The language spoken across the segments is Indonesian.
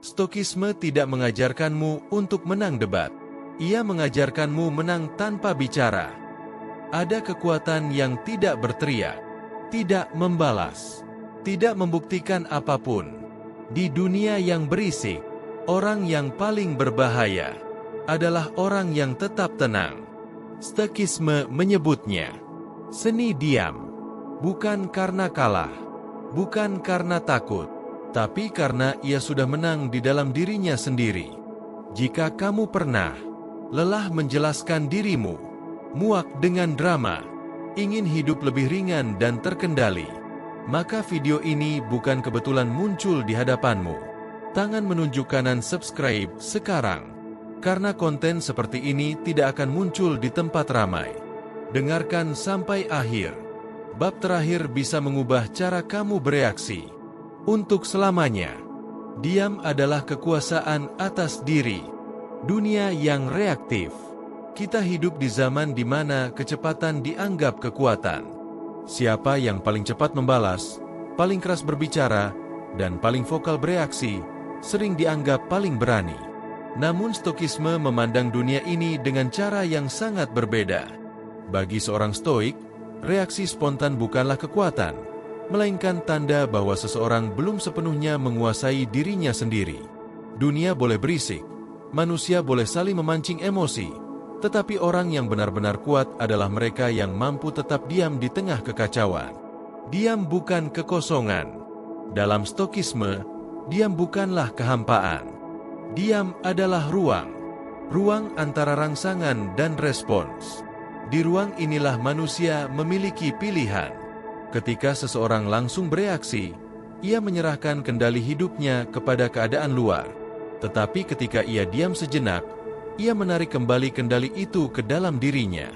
Stokisme tidak mengajarkanmu untuk menang debat. Ia mengajarkanmu menang tanpa bicara. Ada kekuatan yang tidak berteriak, tidak membalas, tidak membuktikan apapun. Di dunia yang berisik, orang yang paling berbahaya adalah orang yang tetap tenang. Stokisme menyebutnya seni diam, bukan karena kalah, bukan karena takut, tapi karena ia sudah menang di dalam dirinya sendiri. Jika kamu pernah lelah menjelaskan dirimu, muak dengan drama, ingin hidup lebih ringan dan terkendali, maka video ini bukan kebetulan muncul di hadapanmu. Tangan menunjuk kanan subscribe sekarang, karena konten seperti ini tidak akan muncul di tempat ramai. Dengarkan sampai akhir. Bab terakhir bisa mengubah cara kamu bereaksi. Untuk selamanya, diam adalah kekuasaan atas diri. Dunia yang reaktif. Kita hidup di zaman di mana kecepatan dianggap kekuatan. Siapa yang paling cepat membalas, paling keras berbicara, dan paling vokal bereaksi, sering dianggap paling berani. Namun Stokisme memandang dunia ini dengan cara yang sangat berbeda. Bagi seorang Stoik, reaksi spontan bukanlah kekuatan, melainkan tanda bahwa seseorang belum sepenuhnya menguasai dirinya sendiri. Dunia boleh berisik, manusia boleh saling memancing emosi, tetapi orang yang benar-benar kuat adalah mereka yang mampu tetap diam di tengah kekacauan. Diam bukan kekosongan. Dalam Stokisme, diam bukanlah kehampaan. Diam adalah ruang. Ruang antara rangsangan dan respons. Di ruang inilah manusia memiliki pilihan. Ketika seseorang langsung bereaksi, ia menyerahkan kendali hidupnya kepada keadaan luar. Tetapi ketika ia diam sejenak, ia menarik kembali kendali itu ke dalam dirinya.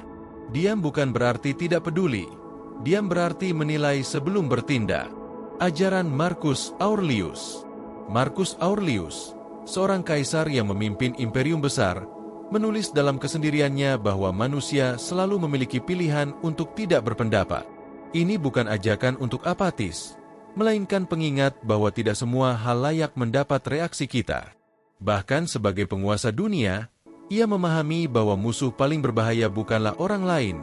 Diam bukan berarti tidak peduli. Diam berarti menilai sebelum bertindak. Ajaran Marcus Aurelius. Marcus Aurelius, seorang kaisar yang memimpin imperium besar, menulis dalam kesendiriannya bahwa manusia selalu memiliki pilihan untuk tidak berpendapat. Ini bukan ajakan untuk apatis, melainkan pengingat bahwa tidak semua hal layak mendapat reaksi kita. Bahkan sebagai penguasa dunia, ia memahami bahwa musuh paling berbahaya bukanlah orang lain,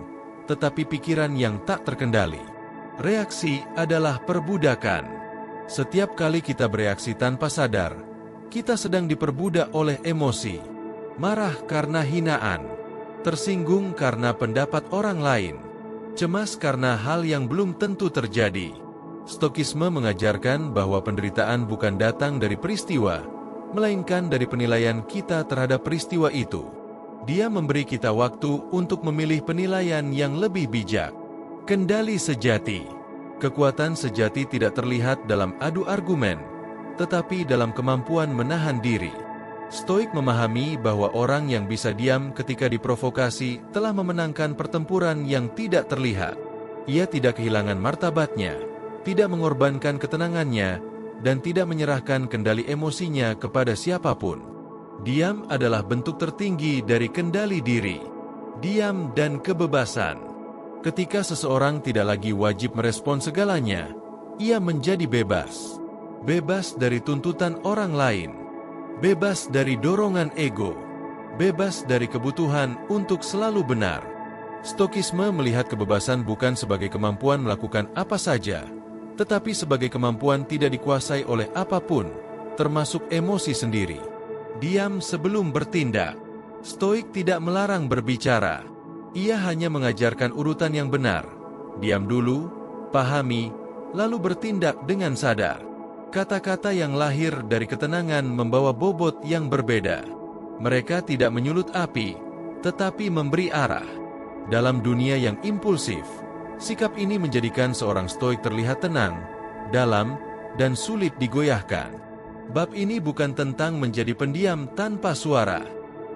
tetapi pikiran yang tak terkendali. Reaksi adalah perbudakan. Setiap kali kita bereaksi tanpa sadar, kita sedang diperbudak oleh emosi. Marah karena hinaan, tersinggung karena pendapat orang lain, cemas karena hal yang belum tentu terjadi. Stokisme mengajarkan bahwa penderitaan bukan datang dari peristiwa, melainkan dari penilaian kita terhadap peristiwa itu. Dia memberi kita waktu untuk memilih penilaian yang lebih bijak. Kendali sejati. Kekuatan sejati tidak terlihat dalam adu argumen, tetapi dalam kemampuan menahan diri. Stoik memahami bahwa orang yang bisa diam ketika diprovokasi telah memenangkan pertempuran yang tidak terlihat. Ia tidak kehilangan martabatnya, tidak mengorbankan ketenangannya, dan tidak menyerahkan kendali emosinya kepada siapapun. Diam adalah bentuk tertinggi dari kendali diri. Diam dan kebebasan. Ketika seseorang tidak lagi wajib merespon segalanya, ia menjadi bebas. Bebas dari tuntutan orang lain. Bebas dari dorongan ego. Bebas dari kebutuhan untuk selalu benar. Stokisme melihat kebebasan bukan sebagai kemampuan melakukan apa saja, tetapi sebagai kemampuan tidak dikuasai oleh apapun, termasuk emosi sendiri. Diam sebelum bertindak. Stoik tidak melarang berbicara. Ia hanya mengajarkan urutan yang benar. Diam dulu, pahami, lalu bertindak dengan sadar. Kata-kata yang lahir dari ketenangan membawa bobot yang berbeda. Mereka tidak menyulut api, tetapi memberi arah. Dalam dunia yang impulsif, sikap ini menjadikan seorang Stoik terlihat tenang, dalam, dan sulit digoyahkan. Bab ini bukan tentang menjadi pendiam tanpa suara.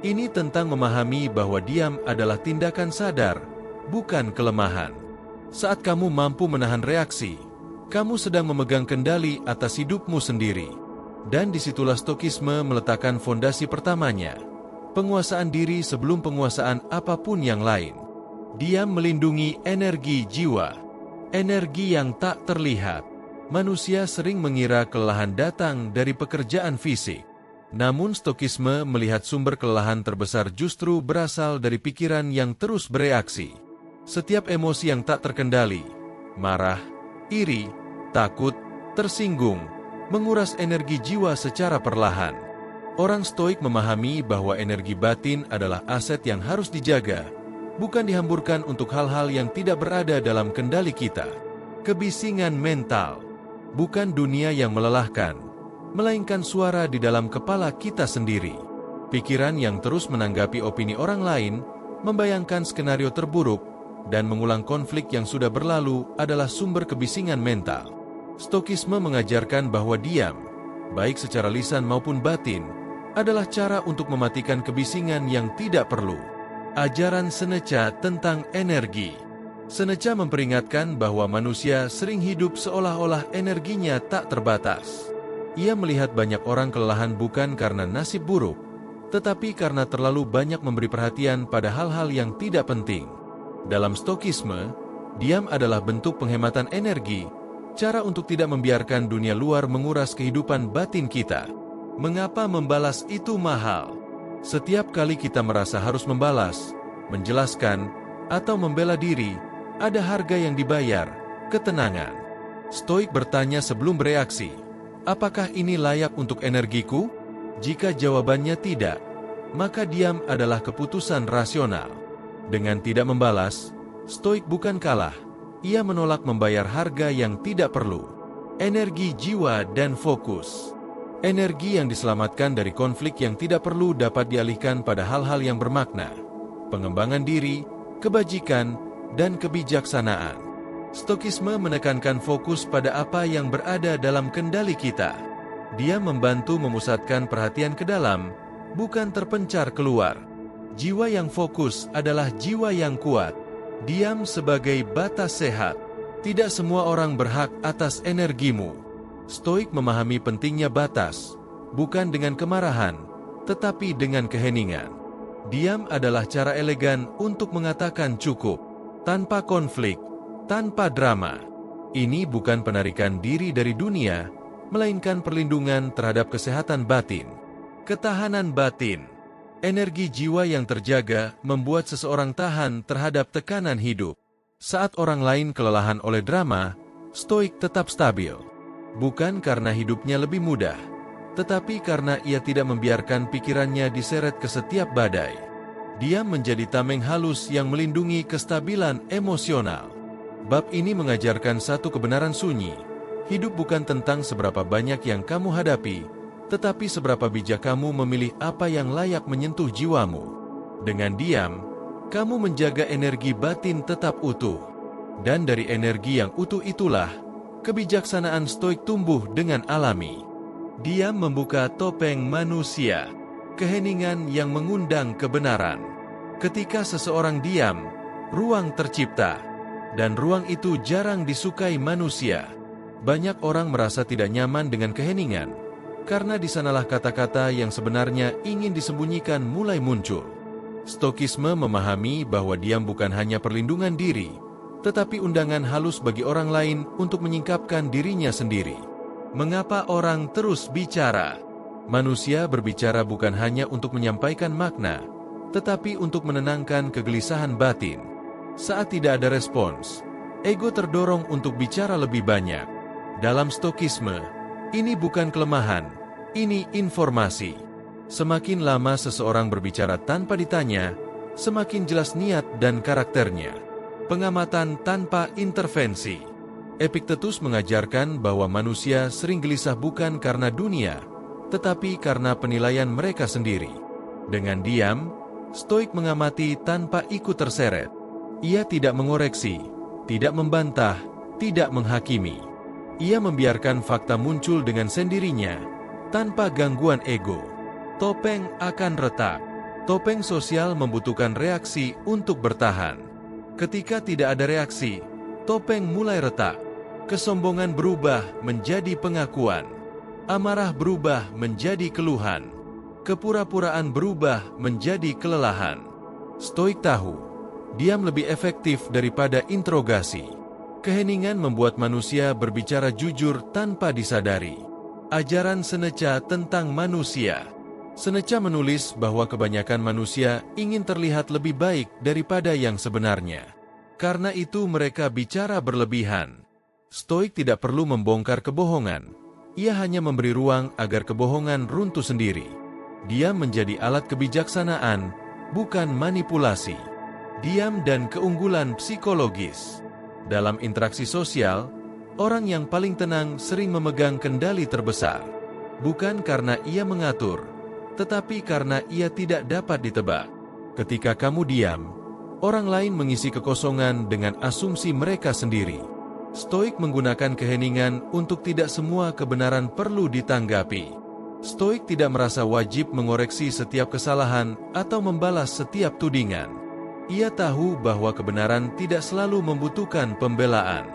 Ini tentang memahami bahwa diam adalah tindakan sadar, bukan kelemahan. Saat kamu mampu menahan reaksi, kamu sedang memegang kendali atas hidupmu sendiri. Dan disitulah Stokisme meletakkan fondasi pertamanya. Penguasaan diri sebelum penguasaan apapun yang lain. Diam melindungi energi jiwa. Energi yang tak terlihat. Manusia sering mengira kelelahan datang dari pekerjaan fisik. Namun Stokisme melihat sumber kelelahan terbesar justru berasal dari pikiran yang terus bereaksi. Setiap emosi yang tak terkendali, marah, iri, takut, tersinggung, menguras energi jiwa secara perlahan. Orang Stoik memahami bahwa energi batin adalah aset yang harus dijaga, bukan dihamburkan untuk hal-hal yang tidak berada dalam kendali kita. Kebisingan mental bukan dunia yang melelahkan, melainkan suara di dalam kepala kita sendiri. Pikiran yang terus menanggapi opini orang lain, membayangkan skenario terburuk, dan mengulang konflik yang sudah berlalu adalah sumber kebisingan mental. Stokisme mengajarkan bahwa diam, baik secara lisan maupun batin, adalah cara untuk mematikan kebisingan yang tidak perlu. Ajaran Seneca tentang energi. Seneca memperingatkan bahwa manusia sering hidup seolah-olah energinya tak terbatas. Ia melihat banyak orang kelelahan bukan karena nasib buruk, tetapi karena terlalu banyak memberi perhatian pada hal-hal yang tidak penting. Dalam Stokisme, diam adalah bentuk penghematan energi, cara untuk tidak membiarkan dunia luar menguras kehidupan batin kita. Mengapa membalas itu mahal? Setiap kali kita merasa harus membalas, menjelaskan, atau membela diri, ada harga yang dibayar, ketenangan. Stoik bertanya sebelum bereaksi, apakah ini layak untuk energiku? Jika jawabannya tidak, maka diam adalah keputusan rasional. Dengan tidak membalas, Stoik bukan kalah, ia menolak membayar harga yang tidak perlu. Energi jiwa dan fokus. Energi yang diselamatkan dari konflik yang tidak perlu dapat dialihkan pada hal-hal yang bermakna. Pengembangan diri, kebajikan, dan kebijaksanaan. Stokisme menekankan fokus pada apa yang berada dalam kendali kita. Dia membantu memusatkan perhatian ke dalam, bukan terpencar keluar. Jiwa yang fokus adalah jiwa yang kuat. Diam sebagai batas sehat. Tidak semua orang berhak atas energimu. Stoik memahami pentingnya batas, bukan dengan kemarahan, tetapi dengan keheningan. Diam adalah cara elegan untuk mengatakan cukup, tanpa konflik, tanpa drama. Ini bukan penarikan diri dari dunia, melainkan perlindungan terhadap kesehatan batin. Ketahanan batin. Energi jiwa yang terjaga membuat seseorang tahan terhadap tekanan hidup. Saat orang lain kelelahan oleh drama, Stoik tetap stabil. Bukan karena hidupnya lebih mudah, tetapi karena ia tidak membiarkan pikirannya diseret ke setiap badai. Dia menjadi tameng halus yang melindungi kestabilan emosional. Bab ini mengajarkan satu kebenaran sunyi. Hidup bukan tentang seberapa banyak yang kamu hadapi, tetapi seberapa bijak kamu memilih apa yang layak menyentuh jiwamu. Dengan diam, kamu menjaga energi batin tetap utuh. Dan dari energi yang utuh itulah, kebijaksanaan Stoik tumbuh dengan alami. Diam membuka topeng manusia, keheningan yang mengundang kebenaran. Ketika seseorang diam, ruang tercipta, dan ruang itu jarang disukai manusia. Banyak orang merasa tidak nyaman dengan keheningan, karena di sanalah kata-kata yang sebenarnya ingin disembunyikan mulai muncul. Stokisme memahami bahwa diam bukan hanya perlindungan diri, tetapi undangan halus bagi orang lain untuk menyingkapkan dirinya sendiri. Mengapa orang terus bicara? Manusia berbicara bukan hanya untuk menyampaikan makna, tetapi untuk menenangkan kegelisahan batin. Saat tidak ada respons, ego terdorong untuk bicara lebih banyak. Dalam Stokisme, ini bukan kelemahan, ini informasi. Semakin lama seseorang berbicara tanpa ditanya, semakin jelas niat dan karakternya. Pengamatan tanpa intervensi. Epictetus mengajarkan bahwa manusia sering gelisah bukan karena dunia, tetapi karena penilaian mereka sendiri. Dengan diam, Stoik mengamati tanpa ikut terseret. Ia tidak mengoreksi, tidak membantah, tidak menghakimi. Ia membiarkan fakta muncul dengan sendirinya, tanpa gangguan ego. Topeng akan retak. Topeng sosial membutuhkan reaksi untuk bertahan. Ketika tidak ada reaksi, topeng mulai retak. Kesombongan berubah menjadi pengakuan. Amarah berubah menjadi keluhan. Kepura-puraan berubah menjadi kelelahan. Stoik tahu, diam lebih efektif daripada interogasi. Keheningan membuat manusia berbicara jujur tanpa disadari. Ajaran Seneca tentang manusia. Seneca menulis bahwa kebanyakan manusia ingin terlihat lebih baik daripada yang sebenarnya. Karena itu mereka bicara berlebihan. Stoik tidak perlu membongkar kebohongan. Ia hanya memberi ruang agar kebohongan runtuh sendiri. Diam menjadi alat kebijaksanaan, bukan manipulasi. Diam dan keunggulan psikologis. Dalam interaksi sosial, orang yang paling tenang sering memegang kendali terbesar. Bukan karena ia mengatur, tetapi karena ia tidak dapat ditebak. Ketika kamu diam, orang lain mengisi kekosongan dengan asumsi mereka sendiri. Stoik menggunakan keheningan untuk tidak semua kebenaran perlu ditanggapi. Stoik tidak merasa wajib mengoreksi setiap kesalahan atau membalas setiap tudingan. Ia tahu bahwa kebenaran tidak selalu membutuhkan pembelaan.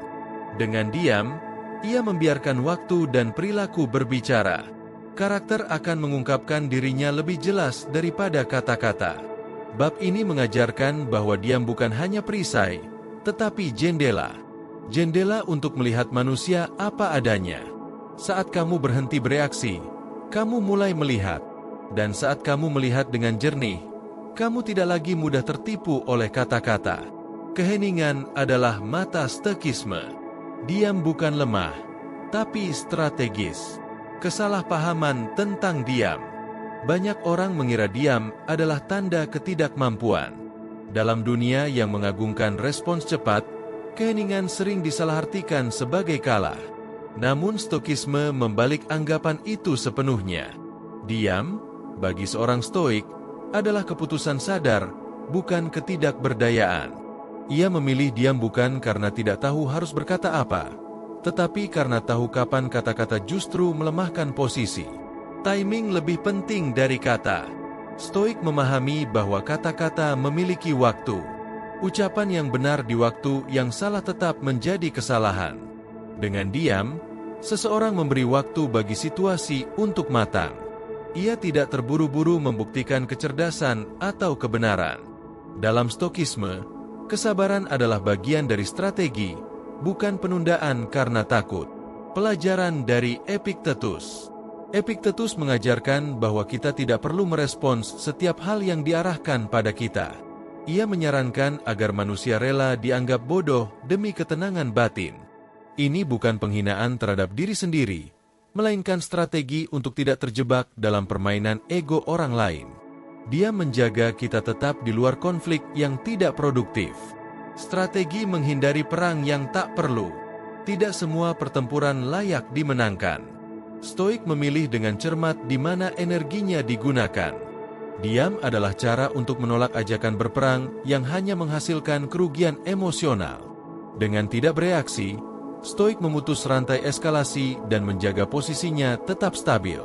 Dengan diam, ia membiarkan waktu dan perilaku berbicara. Karakter akan mengungkapkan dirinya lebih jelas daripada kata-kata. Bab ini mengajarkan bahwa diam bukan hanya perisai, tetapi jendela. Jendela untuk melihat manusia apa adanya. Saat kamu berhenti bereaksi, kamu mulai melihat. Dan saat kamu melihat dengan jernih, kamu tidak lagi mudah tertipu oleh kata-kata. Keheningan adalah mata stoikisme. Diam bukan lemah, tapi strategis. Kesalahpahaman tentang diam. Banyak orang mengira diam adalah tanda ketidakmampuan. Dalam dunia yang mengagungkan respons cepat, keheningan sering disalahartikan sebagai kalah. Namun stoikisme membalik anggapan itu sepenuhnya. Diam, bagi seorang stoik, adalah keputusan sadar, bukan ketidakberdayaan. Ia memilih diam bukan karena tidak tahu harus berkata apa, tetapi karena tahu kapan kata-kata justru melemahkan posisi. Timing lebih penting dari kata. Stoik memahami bahwa kata-kata memiliki waktu. Ucapan yang benar di waktu yang salah tetap menjadi kesalahan. Dengan diam, seseorang memberi waktu bagi situasi untuk matang. Ia tidak terburu-buru membuktikan kecerdasan atau kebenaran. Dalam stoikisme, kesabaran adalah bagian dari strategi, bukan penundaan karena takut. Pelajaran dari Epictetus. Epictetus mengajarkan bahwa kita tidak perlu merespons setiap hal yang diarahkan pada kita. Ia menyarankan agar manusia rela dianggap bodoh demi ketenangan batin. Ini bukan penghinaan terhadap diri sendiri, melainkan strategi untuk tidak terjebak dalam permainan ego orang lain. Dia menjaga kita tetap di luar konflik yang tidak produktif. Strategi menghindari perang yang tak perlu. Tidak semua pertempuran layak dimenangkan. Stoik memilih dengan cermat di mana energinya digunakan. Diam adalah cara untuk menolak ajakan berperang yang hanya menghasilkan kerugian emosional. Dengan tidak bereaksi, Stoik memutus rantai eskalasi dan menjaga posisinya tetap stabil.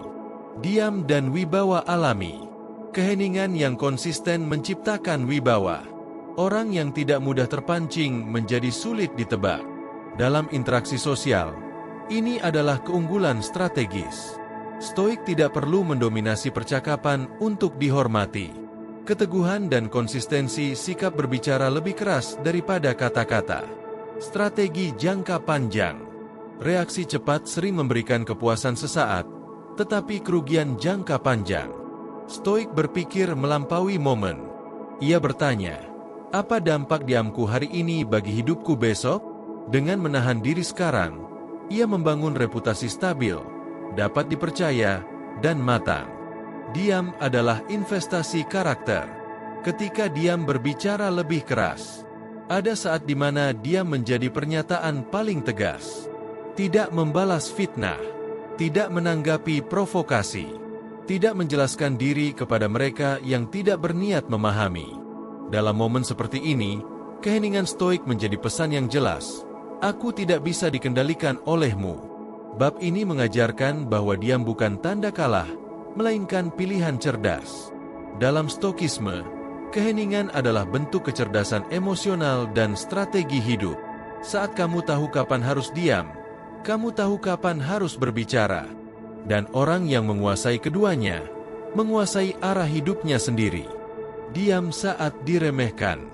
Diam dan wibawa alami. Keheningan yang konsisten menciptakan wibawa. Orang yang tidak mudah terpancing menjadi sulit ditebak. Dalam interaksi sosial, ini adalah keunggulan strategis. Stoik tidak perlu mendominasi percakapan untuk dihormati. Keteguhan dan konsistensi sikap berbicara lebih keras daripada kata-kata. Strategi jangka panjang. Reaksi cepat sering memberikan kepuasan sesaat, tetapi kerugian jangka panjang. Stoik berpikir melampaui momen. Ia bertanya, apa dampak diamku hari ini bagi hidupku besok? Dengan menahan diri sekarang, ia membangun reputasi stabil, dapat dipercaya, dan matang. Diam adalah investasi karakter. Ketika diam berbicara lebih keras, ada saat di mana diam menjadi pernyataan paling tegas. Tidak membalas fitnah, tidak menanggapi provokasi, tidak menjelaskan diri kepada mereka yang tidak berniat memahami. Dalam momen seperti ini, keheningan stoik menjadi pesan yang jelas. Aku tidak bisa dikendalikan olehmu. Bab ini mengajarkan bahwa diam bukan tanda kalah, melainkan pilihan cerdas. Dalam stoikisme, keheningan adalah bentuk kecerdasan emosional dan strategi hidup. Saat kamu tahu kapan harus diam, kamu tahu kapan harus berbicara. Dan orang yang menguasai keduanya, menguasai arah hidupnya sendiri. Diam saat diremehkan.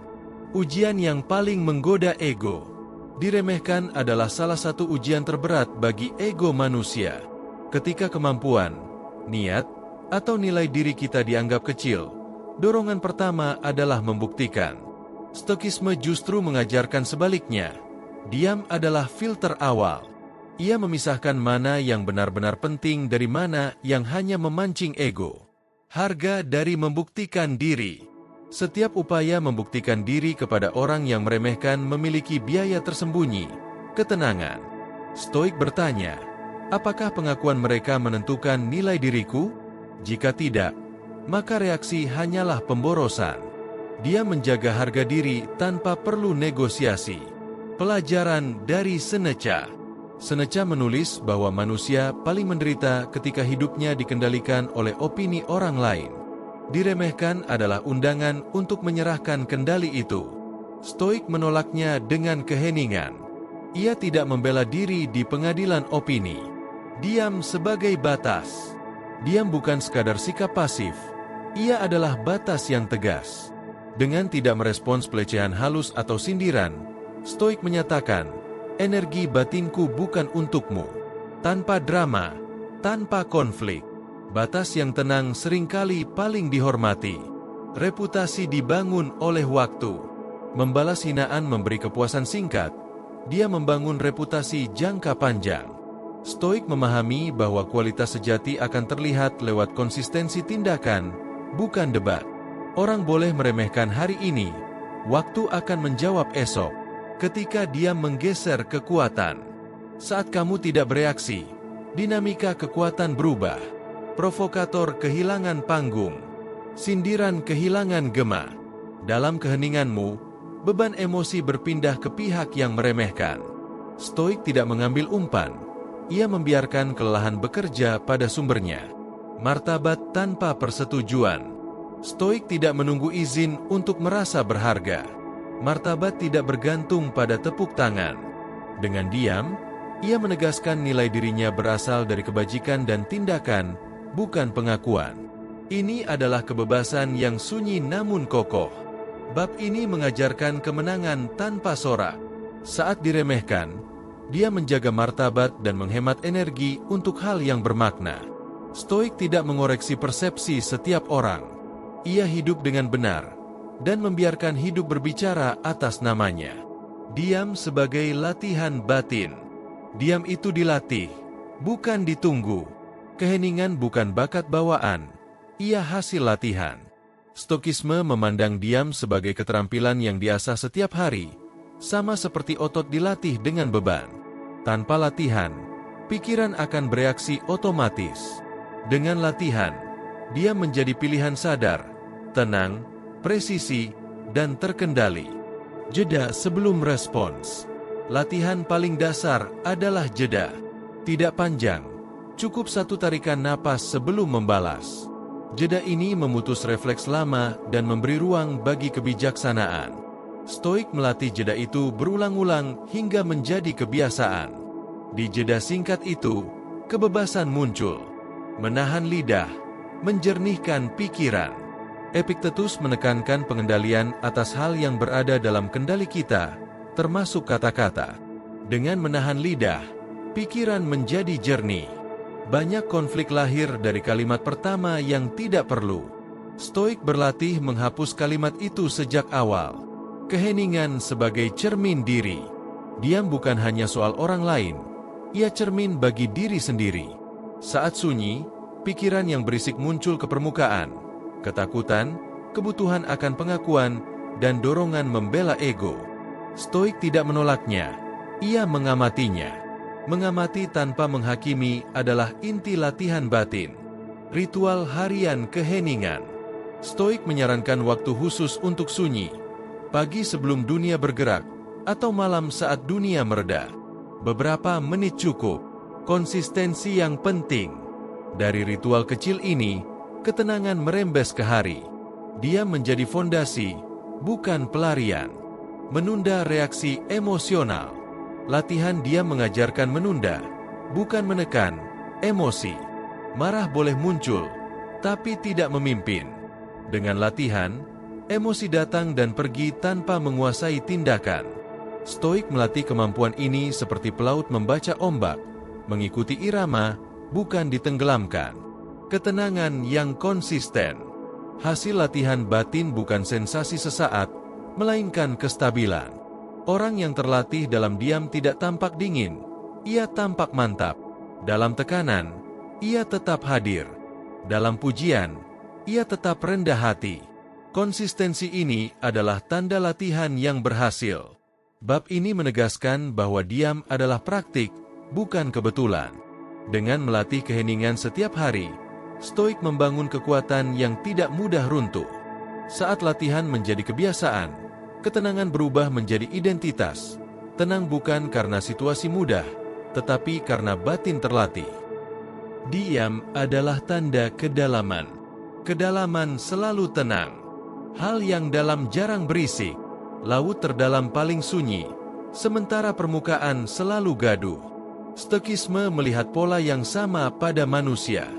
Ujian yang paling menggoda ego. Diremehkan adalah salah satu ujian terberat bagi ego manusia. Ketika kemampuan, niat, atau nilai diri kita dianggap kecil, dorongan pertama adalah membuktikan. Stoikisme justru mengajarkan sebaliknya. Diam adalah filter awal. Ia memisahkan mana yang benar-benar penting dari mana yang hanya memancing ego. Harga dari membuktikan diri. Setiap upaya membuktikan diri kepada orang yang meremehkan memiliki biaya tersembunyi, ketenangan. Stoik bertanya, apakah pengakuan mereka menentukan nilai diriku? Jika tidak, maka reaksi hanyalah pemborosan. Dia menjaga harga diri tanpa perlu negosiasi. Pelajaran dari Seneca. Seneca menulis bahwa manusia paling menderita ketika hidupnya dikendalikan oleh opini orang lain. Diremehkan adalah undangan untuk menyerahkan kendali itu. Stoik menolaknya dengan keheningan. Ia tidak membela diri di pengadilan opini. Diam sebagai batas. Diam bukan sekadar sikap pasif. Ia adalah batas yang tegas. Dengan tidak merespons pelecehan halus atau sindiran, Stoik menyatakan, energi batinku bukan untukmu. Tanpa drama, tanpa konflik. Batas yang tenang seringkali paling dihormati. Reputasi dibangun oleh waktu. Membalas hinaan memberi kepuasan singkat. Dia membangun reputasi jangka panjang. Stoik memahami bahwa kualitas sejati akan terlihat lewat konsistensi tindakan, bukan debat. Orang boleh meremehkan hari ini, waktu akan menjawab esok. Ketika dia menggeser kekuatan. Saat kamu tidak bereaksi, dinamika kekuatan berubah. Provokator kehilangan panggung. Sindiran kehilangan gema. Dalam keheninganmu, beban emosi berpindah ke pihak yang meremehkan. Stoik tidak mengambil umpan. Ia membiarkan kelelahan bekerja pada sumbernya. Martabat tanpa persetujuan. Stoik tidak menunggu izin untuk merasa berharga. Martabat tidak bergantung pada tepuk tangan. Dengan diam, ia menegaskan nilai dirinya berasal dari kebajikan dan tindakan, bukan pengakuan. Ini adalah kebebasan yang sunyi namun kokoh. Bab ini mengajarkan kemenangan tanpa sorak. Saat diremehkan, dia menjaga martabat dan menghemat energi untuk hal yang bermakna. Stoik tidak mengoreksi persepsi setiap orang. Ia hidup dengan benar, dan membiarkan hidup berbicara atas namanya. Diam sebagai latihan batin. Diam itu dilatih, bukan ditunggu. Keheningan bukan bakat bawaan, ia hasil latihan. Stoikisme memandang diam sebagai keterampilan yang diasah setiap hari, sama seperti otot dilatih dengan beban. Tanpa latihan, pikiran akan bereaksi otomatis. Dengan latihan, dia menjadi pilihan sadar, tenang, presisi, dan terkendali. Jeda sebelum respons. Latihan paling dasar adalah jeda. Tidak panjang, cukup satu tarikan napas sebelum membalas. Jeda ini memutus refleks lama dan memberi ruang bagi kebijaksanaan. Stoik melatih jeda itu berulang-ulang hingga menjadi kebiasaan. Di jeda singkat itu, kebebasan muncul. Menahan lidah, menjernihkan pikiran. Epictetus menekankan pengendalian atas hal yang berada dalam kendali kita, termasuk kata-kata. Dengan menahan lidah, pikiran menjadi jernih. Banyak konflik lahir dari kalimat pertama yang tidak perlu. Stoik berlatih menghapus kalimat itu sejak awal. Keheningan sebagai cermin diri. Diam bukan hanya soal orang lain, ia cermin bagi diri sendiri. Saat sunyi, pikiran yang berisik muncul ke permukaan. Ketakutan, kebutuhan akan pengakuan, dan dorongan membela ego. Stoik tidak menolaknya, ia mengamatinya. Mengamati tanpa menghakimi adalah inti latihan batin. Ritual harian keheningan. Stoik menyarankan waktu khusus untuk sunyi. Pagi sebelum dunia bergerak, atau malam saat dunia mereda. Beberapa menit cukup. Konsistensi yang penting. Dari ritual kecil ini, ketenangan merembes ke hari. Dia menjadi fondasi, bukan pelarian. Menunda reaksi emosional. Latihan dia mengajarkan menunda, bukan menekan, emosi. Marah boleh muncul, tapi tidak memimpin. Dengan latihan, emosi datang dan pergi tanpa menguasai tindakan. Stoik melatih kemampuan ini seperti pelaut membaca ombak, mengikuti irama, bukan ditenggelamkan. ketenangan yang konsisten. Hasil latihan batin bukan sensasi sesaat, melainkan kestabilan. Orang yang terlatih dalam diam tidak tampak dingin, ia tampak mantap. Dalam tekanan, ia tetap hadir. Dalam pujian, ia tetap rendah hati. Konsistensi ini adalah tanda latihan yang berhasil. Bab ini menegaskan bahwa diam adalah praktik, bukan kebetulan. Dengan melatih keheningan setiap hari, Stoik membangun kekuatan yang tidak mudah runtuh. Saat latihan menjadi kebiasaan, ketenangan berubah menjadi identitas. Tenang bukan karena situasi mudah, tetapi karena batin terlatih. Diam adalah tanda kedalaman. Kedalaman selalu tenang. Hal yang dalam jarang berisik. Laut terdalam paling sunyi, sementara permukaan selalu gaduh. Stoikisme melihat pola yang sama pada manusia.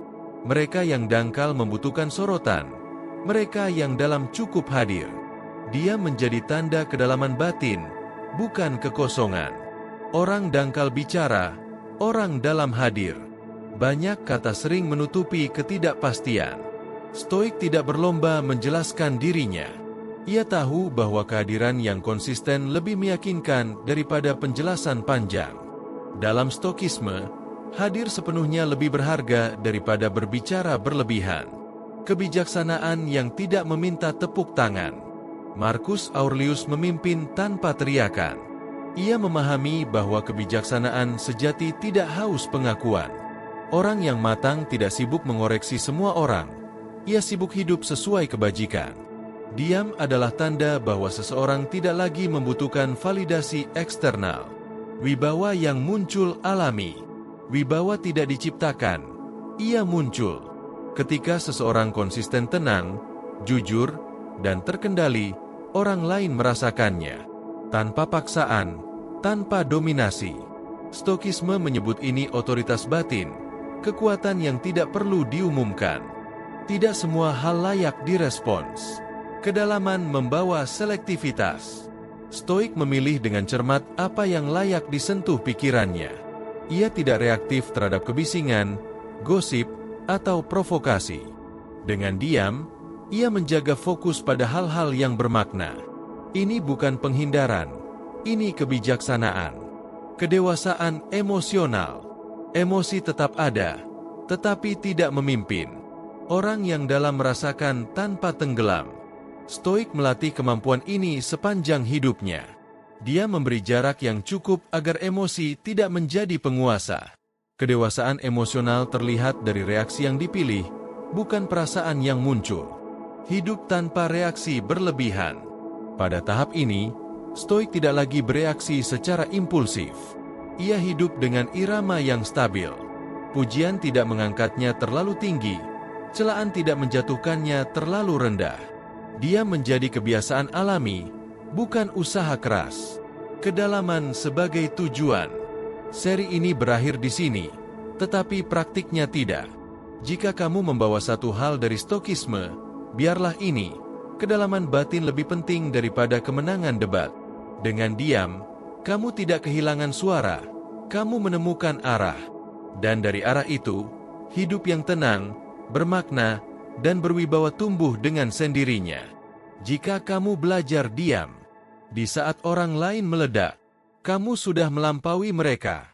Mereka yang dangkal membutuhkan sorotan, mereka yang dalam cukup hadir. Dia menjadi tanda kedalaman batin, bukan kekosongan. Orang dangkal bicara, orang dalam hadir. Banyak kata sering menutupi ketidakpastian. Stoik tidak berlomba menjelaskan dirinya. Ia tahu bahwa kehadiran yang konsisten lebih meyakinkan daripada penjelasan panjang. Dalam Stoikisme, hadir sepenuhnya lebih berharga daripada berbicara berlebihan. Kebijaksanaan yang tidak meminta tepuk tangan. Marcus Aurelius memimpin tanpa teriakan. Ia memahami bahwa kebijaksanaan sejati tidak haus pengakuan. Orang yang matang tidak sibuk mengoreksi semua orang. Ia sibuk hidup sesuai kebajikan. Diam adalah tanda bahwa seseorang tidak lagi membutuhkan validasi eksternal. Wibawa yang muncul alami. Wibawa tidak diciptakan, ia muncul. Ketika seseorang konsisten tenang, jujur, dan terkendali, orang lain merasakannya. Tanpa paksaan, tanpa dominasi. Stoikisme menyebut ini otoritas batin, kekuatan yang tidak perlu diumumkan. Tidak semua hal layak direspons. Kedalaman membawa selektivitas. Stoik memilih dengan cermat apa yang layak disentuh pikirannya. Ia tidak reaktif terhadap kebisingan, gosip, atau provokasi. Dengan diam, ia menjaga fokus pada hal-hal yang bermakna. Ini bukan penghindaran, ini kebijaksanaan. Kedewasaan emosional. Emosi tetap ada, tetapi tidak memimpin. Orang yang dalam merasakan tanpa tenggelam. Stoik melatih kemampuan ini sepanjang hidupnya. Dia memberi jarak yang cukup agar emosi tidak menjadi penguasa. Kedewasaan emosional terlihat dari reaksi yang dipilih, bukan perasaan yang muncul. Hidup tanpa reaksi berlebihan. Pada tahap ini, Stoik tidak lagi bereaksi secara impulsif. Ia hidup dengan irama yang stabil. Pujian tidak mengangkatnya terlalu tinggi, celaan tidak menjatuhkannya terlalu rendah. Dia menjadi kebiasaan alami, bukan usaha keras. Kedalaman sebagai tujuan. Seri ini berakhir di sini, tetapi praktiknya tidak. Jika kamu membawa satu hal dari Stoikisme, biarlah ini, kedalaman batin lebih penting daripada kemenangan debat. Dengan diam, kamu tidak kehilangan suara, kamu menemukan arah. Dan dari arah itu, hidup yang tenang, bermakna, dan berwibawa tumbuh dengan sendirinya. Jika kamu belajar diam, di saat orang lain meledak, kamu sudah melampaui mereka.